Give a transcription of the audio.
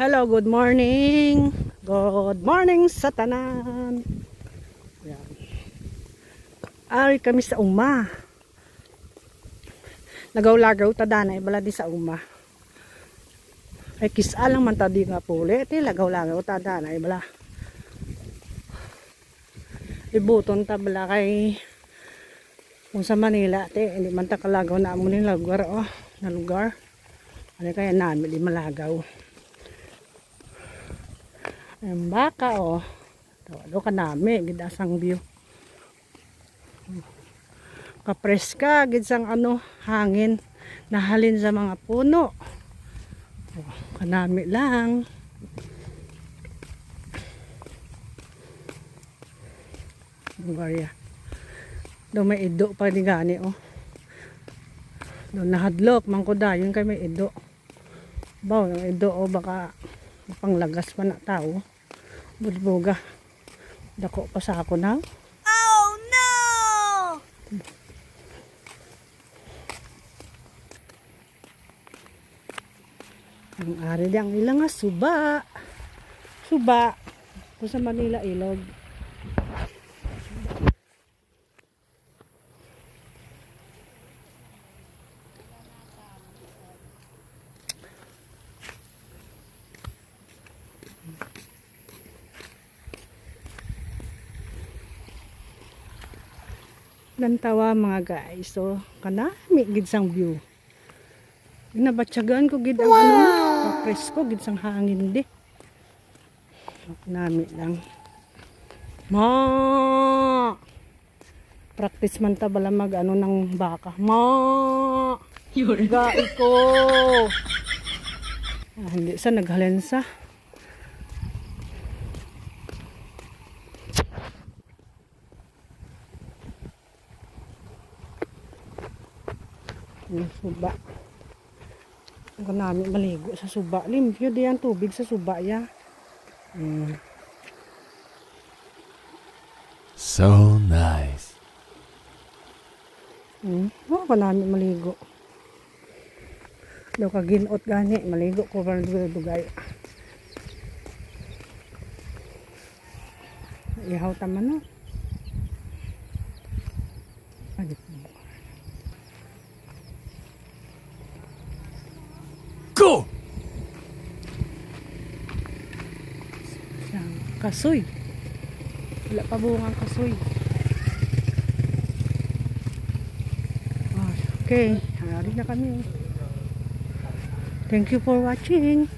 Hello, good morning. Good morning sa tanan. Yan. Ari kami sa uma. Nagaw-lagaw ta danay bala di sa uma. Ay kisa lang man ta di nga puli. Ti lagaw-lagaw ta danay bala. Ibuton ta bala kay kung sa Manila ti hindi man ta kalagaw na amo ning lugar na lugar. Ano kaya namin di malagaw. Ang baka tawado ka nami gidasang view. Kapreska gid sang hangin nahalin sa mga puno. Kanami lang. Lugarya. Do may ido pa di gani do nahadlok man ko dayon kay may ido. Baw yung ido baka panglagas pa na tao. Budboga. Dako pa sa ako na. Oh no! Ang ari ang ilang nga suba. Suba. Kung sa Manila ilog. Lantawa mga guys. So, kanami gid sang view. Ginabatsagan ko gid ang presko gid sang hangin di. Nami lang. Ma! Practice man ta bala mag ng baka. Ma! Gai ko! Hindi sa naghalensa. Yung suba. Ang namin maligo sa suba. Limpyo diyan tubig sa suba ya. So nice. Ako namin maligo. Daw ka ginot gani. Maligo ko para dugay. Ihaw taman Go! Kasoy. Wala pa bungang kasoy. Okay. Hari na kami. Thank you for watching.